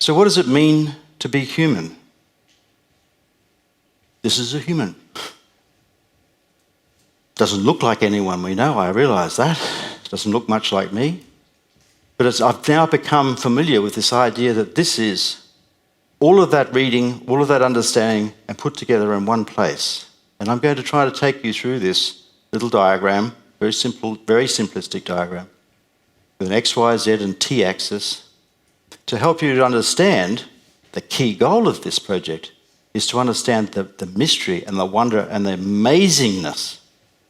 So what does it mean to be human? This is a human. Doesn't look like anyone we know, I realise that. Doesn't look much like me. But I've now become familiar with this idea that this is all of that reading, all of that understanding, and put together in one place. And I'm going to try to take you through this little diagram, very simple, very simplistic diagram, with an X, Y, Z and T axis, to help you to understand the key goal of this project is to understand the mystery and the wonder and the amazingness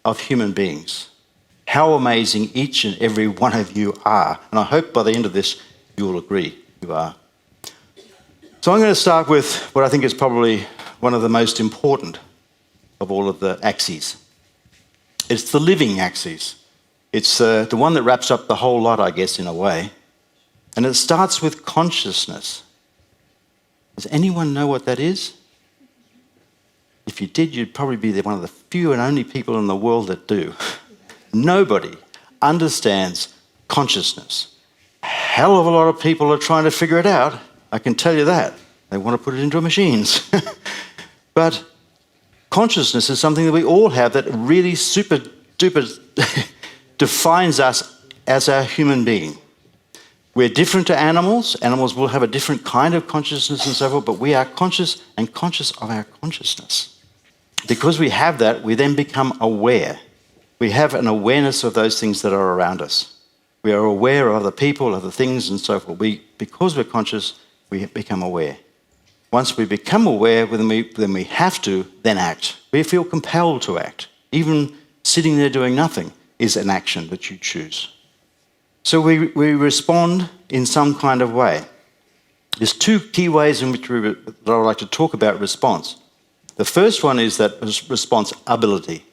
of human beings. How amazing each and every one of you are. And I hope by the end of this, you'll agree you are. So I'm going to start with what I think is probably one of the most important of all of the axes. It's the living axis. It's the one that wraps up the whole lot, I guess, in a way. And it starts with consciousness. Does anyone know what that is? If you did, you'd probably be one of the few and only people in the world that do. Nobody understands consciousness. A hell of a lot of people are trying to figure it out, I can tell you that. They want to put it into machines. But consciousness is something that we all have that really super duper defines us as a human being. We're different to animals. Animals will have a different kind of consciousness and so forth, but we are conscious and conscious of our consciousness. Because we have that, we then become aware. We have an awareness of those things that are around us. We are aware of other people, other things and so forth. Because we're conscious, we become aware. Once we become aware, then we have to then act. We feel compelled to act. Even sitting there doing nothing is an action that you choose. So we respond in some kind of way. There's two key ways in which that I would like to talk about response. The first one is that response ability.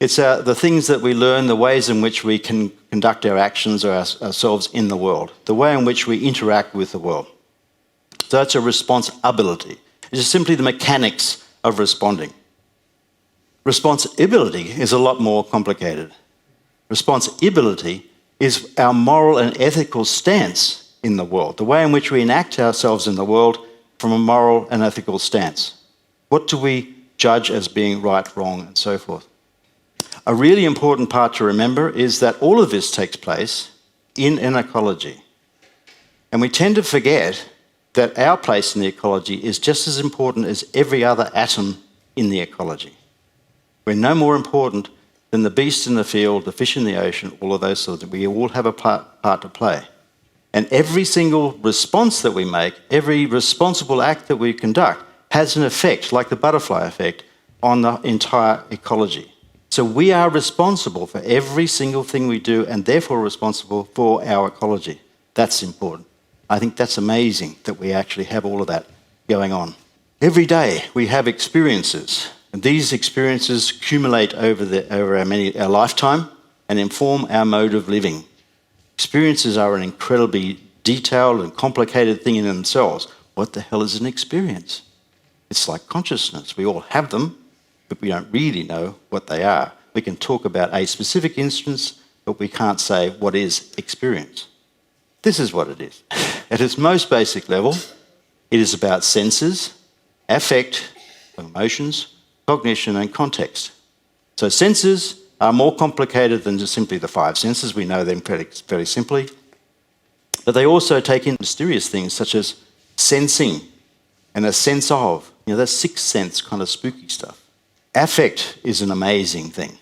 It's the things that we learn, the ways in which we can conduct our actions or ourselves in the world, the way in which we interact with the world. So that's a response ability. It's just simply the mechanics of responding. Responsibility is a lot more complicated. Responsibility is our moral and ethical stance in the world, the way in which we enact ourselves in the world from a moral and ethical stance. What do we judge as being right, wrong, and so forth? A really important part to remember is that all of this takes place in an ecology. And we tend to forget that our place in the ecology is just as important as every other atom in the ecology. We're no more important than the beast in the field, the fish in the ocean, all of those sorts of things. We all have a part to play. And every single response that we make, every responsible act that we conduct has an effect, like the butterfly effect, on the entire ecology. So we are responsible for every single thing we do and therefore responsible for our ecology. That's important. I think that's amazing that we actually have all of that going on. Every day we have experiences, and these experiences accumulate over our lifetime and inform our mode of living. Experiences are an incredibly detailed and complicated thing in themselves. What the hell is an experience? It's like consciousness. We all have them, but we don't really know what they are. We can talk about a specific instance, but we can't say what is experience. This is what it is. At its most basic level, it is about senses, affect, emotions, cognition, and context. So senses are more complicated than just simply the five senses. We know them very simply. But they also take in mysterious things such as sensing and a sense of. That's sixth sense kind of spooky stuff. Affect is an amazing thing.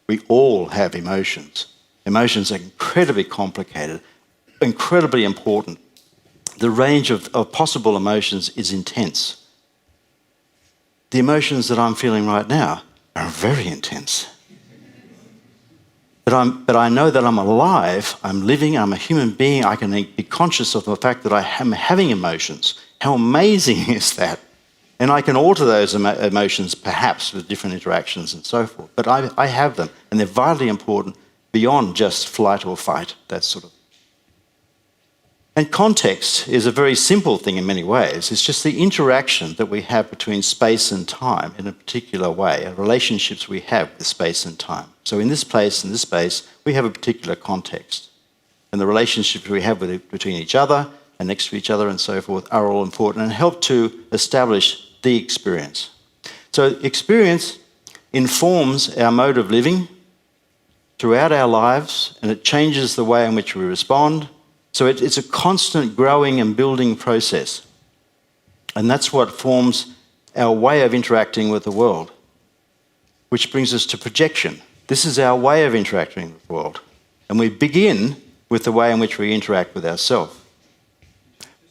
We all have emotions. Emotions are incredibly complicated, incredibly important. The range of possible emotions is intense. The emotions that I'm feeling right now are very intense. But I know that I'm alive, I'm living, I'm a human being, I can be conscious of the fact that I am having emotions. How amazing is that? And I can alter those emotions perhaps with different interactions and so forth. But I have them, and they're vitally important beyond just flight or fight, that sort of. And context is a very simple thing in many ways. It's just the interaction that we have between space and time in a particular way, and relationships we have with space and time. So in this place, in this space, we have a particular context. And the relationships we have between each other and next to each other and so forth are all important and help to establish the experience. So experience informs our mode of living throughout our lives, and it changes the way in which we respond. So it's a constant growing and building process. And that's what forms our way of interacting with the world, which brings us to projection. This is our way of interacting with the world. And we begin with the way in which we interact with ourselves.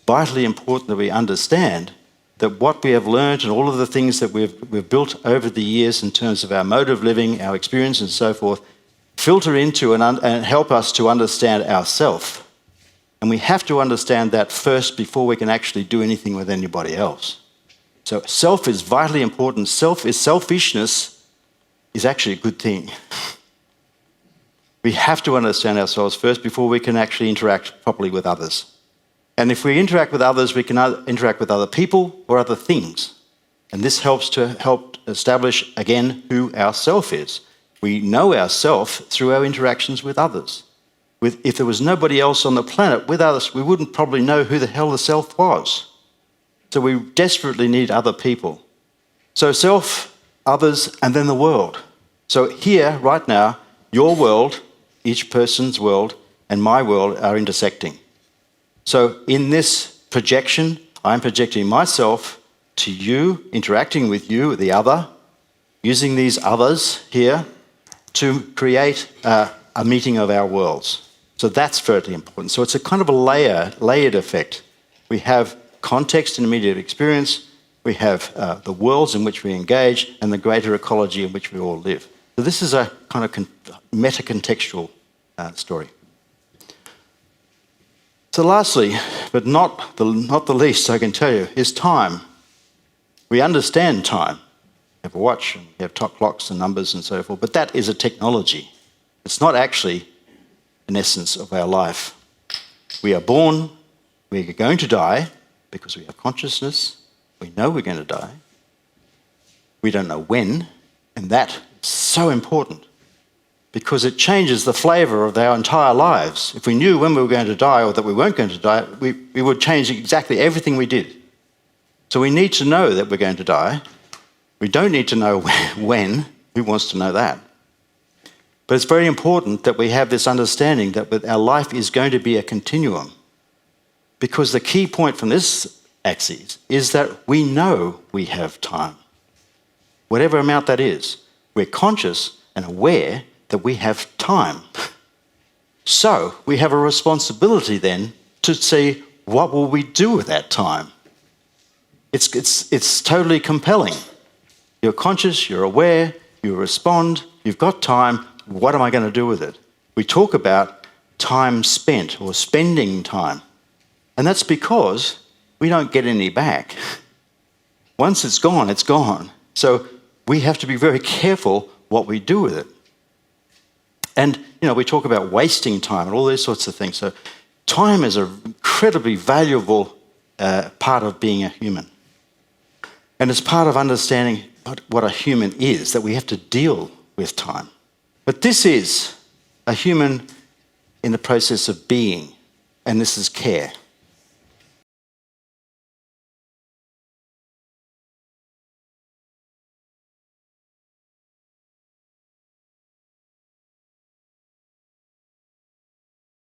Vitally important that we understand that what we have learned and all of the things that we've built over the years in terms of our mode of living, our experience and so forth, filter into and help us to understand ourselves. And we have to understand that first before we can actually do anything with anybody else. So self is vitally important. Selfishness is actually a good thing. We have to understand ourselves first before we can actually interact properly with others. And if we interact with others, we can interact with other people or other things. And this helps to establish, again, who our self is. We know ourself through our interactions with others. If there was nobody else on the planet with us, we wouldn't probably know who the hell the self was. So we desperately need other people. So self, others, and then the world. So here, right now, your world, each person's world, and my world are intersecting. So in this projection, I'm projecting myself to you, interacting with you, the other, using these others here to create a meeting of our worlds. So that's very important. So it's a kind of a layered effect. We have context and immediate experience, we have the worlds in which we engage, and the greater ecology in which we all live. So this is a kind of meta-contextual story. So lastly, but not the least, I can tell you, is time. We understand time. We have a watch, and we have clocks and numbers and so forth, but that is a technology. It's not actually an essence of our life. We are born, we are going to die because we have consciousness. We know we're going to die. We don't know when, and that is so important, because it changes the flavour of our entire lives. If we knew when we were going to die or that we weren't going to die, we would change exactly everything we did. So we need to know that we're going to die. We don't need to know when. Who wants to know that? But it's very important that we have this understanding that our life is going to be a continuum, because the key point from this axis is that we know we have time. Whatever amount that is, we're conscious and aware that we have time. So we have a responsibility then to see what will we do with that time. It's totally compelling. You're conscious, you're aware, you respond, you've got time, what am I going to do with it? We talk about time spent or spending time. And that's because we don't get any back. Once it's gone, it's gone. So we have to be very careful what we do with it. And, we talk about wasting time and all these sorts of things. So time is an incredibly valuable part of being a human. And it's part of understanding what a human is, that we have to deal with time. But this is a human in the process of being, and this is care.